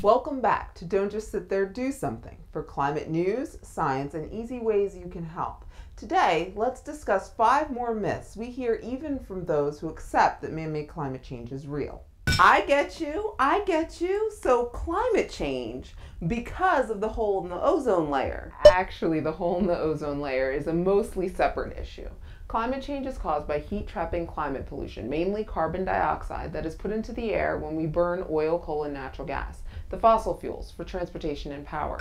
Welcome back to Don't Just Sit There, Do Something, for climate news, science, and easy ways you can help. Today, let's discuss 5 more myths we hear even from those who accept that man-made climate change is real. I get you. So climate change, because of the hole in the ozone layer. Actually, the hole in the ozone layer is a mostly separate issue. Climate change is caused by heat-trapping climate pollution, mainly carbon dioxide that is put into the air when we burn oil, coal, and natural gas, the fossil fuels for transportation and power.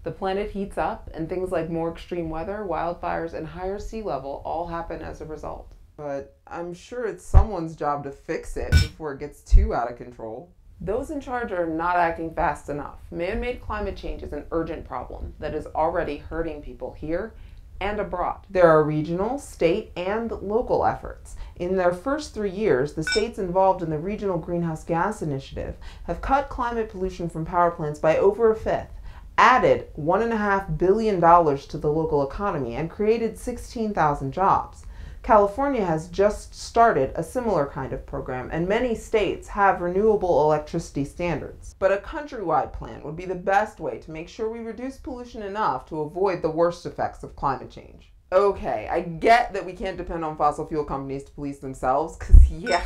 The planet heats up, and things like more extreme weather, wildfires, and higher sea level all happen as a result. But I'm sure it's someone's job to fix it before it gets too out of control. Those in charge are not acting fast enough. Man-made climate change is an urgent problem that is already hurting people here and abroad. There are regional, state, and local efforts. In their first 3 years, the states involved in the Regional Greenhouse Gas Initiative have cut climate pollution from power plants by over a fifth, added $1.5 billion to the local economy, and created 16,000 jobs. California has just started a similar kind of program, and many states have renewable electricity standards. But a countrywide plan would be the best way to make sure we reduce pollution enough to avoid the worst effects of climate change. Okay, I get that we can't depend on fossil fuel companies to police themselves, because yeah,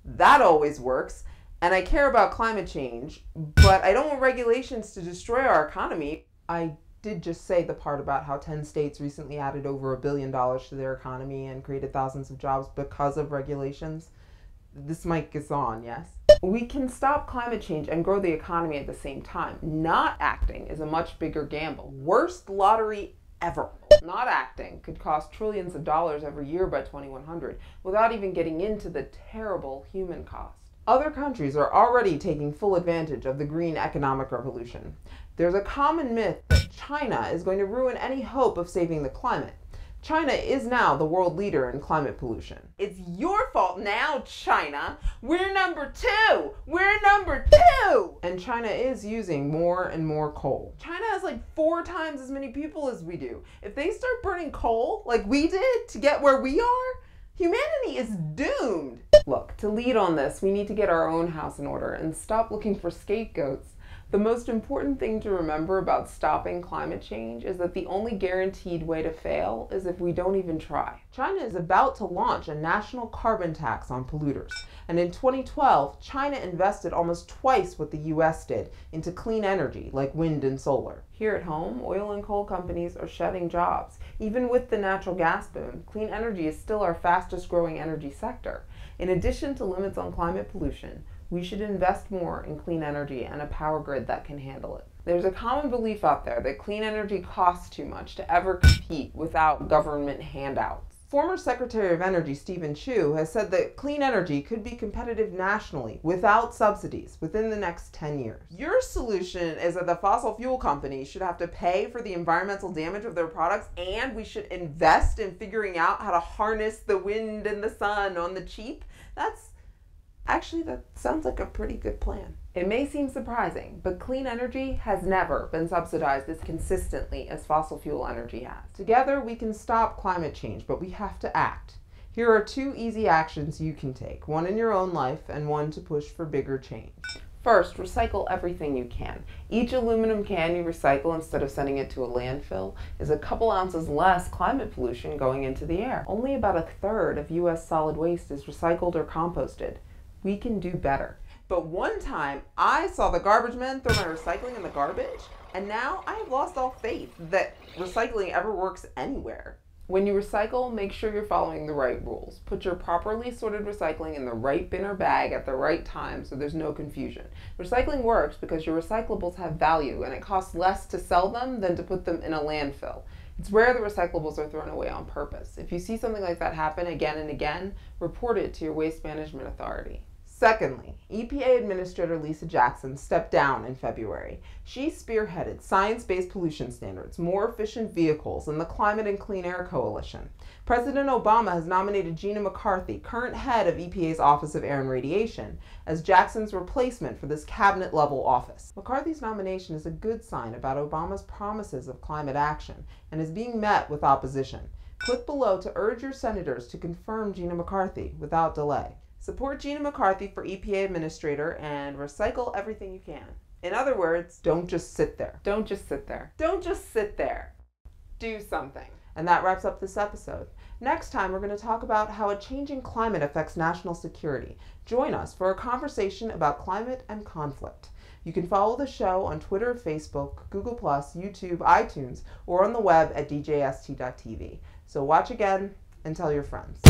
that always works. And I care about climate change, but I don't want regulations to destroy our economy. I did just say the part about how 10 states recently added over $1 billion to their economy and created thousands of jobs because of regulations. This mic is on, yes? We can stop climate change and grow the economy at the same time. Not acting is a much bigger gamble. Worst lottery ever. Not acting could cost trillions of dollars every year by 2100 without even getting into the terrible human cost. Other countries are already taking full advantage of the green economic revolution. There's a common myth that China is going to ruin any hope of saving the climate. China is now the world leader in climate pollution. It's your fault now, China. We're number 2. We're number 2. And China is using more and more coal. China has like 4 times as many people as we do. If they start burning coal like we did to get where we are, humanity is doomed. Look, to lead on this, we need to get our own house in order and stop looking for scapegoats. The most important thing to remember about stopping climate change is that the only guaranteed way to fail is if we don't even try. China is about to launch a national carbon tax on polluters. And in 2012, China invested almost twice what the US did into clean energy like wind and solar. Here at home, oil and coal companies are shedding jobs. Even with the natural gas boom, clean energy is still our fastest growing energy sector. In addition to limits on climate pollution, we should invest more in clean energy and a power grid that can handle it. There's a common belief out there that clean energy costs too much to ever compete without government handouts. Former Secretary of Energy Stephen Chu has said that clean energy could be competitive nationally without subsidies within the next 10 years. Your solution is that the fossil fuel companies should have to pay for the environmental damage of their products, and we should invest in figuring out how to harness the wind and the sun on the cheap? Actually, that sounds like a pretty good plan. It may seem surprising, but clean energy has never been subsidized as consistently as fossil fuel energy has. Together, we can stop climate change, but we have to act. Here are 2 easy actions you can take, one in your own life and one to push for bigger change. First, recycle everything you can. Each aluminum can you recycle instead of sending it to a landfill is a couple ounces less climate pollution going into the air. Only about 1/3 of US solid waste is recycled or composted. We can do better. But one time, I saw the garbage men throw my recycling in the garbage, and now I have lost all faith that recycling ever works anywhere. When you recycle, make sure you're following the right rules. Put your properly sorted recycling in the right bin or bag at the right time so there's no confusion. Recycling works because your recyclables have value, and it costs less to sell them than to put them in a landfill. It's rare the recyclables are thrown away on purpose. If you see something like that happen again and again, report it to your Waste Management Authority. Secondly, EPA Administrator Lisa Jackson stepped down in February. She spearheaded science-based pollution standards, more efficient vehicles, and the Climate and Clean Air Coalition. President Obama has nominated Gina McCarthy, current head of EPA's Office of Air and Radiation, as Jackson's replacement for this cabinet-level office. McCarthy's nomination is a good sign about Obama's promises of climate action and is being met with opposition. Click below to urge your senators to confirm Gina McCarthy without delay. Support Gina McCarthy for EPA Administrator and recycle everything you can. In other words, don't just sit there. Don't just sit there. Don't just sit there. Do something. And that wraps up this episode. Next time, we're going to talk about how a changing climate affects national security. Join us for a conversation about climate and conflict. You can follow the show on Twitter, Facebook, Google+, YouTube, iTunes, or on the web at djst.tv. So watch again and tell your friends.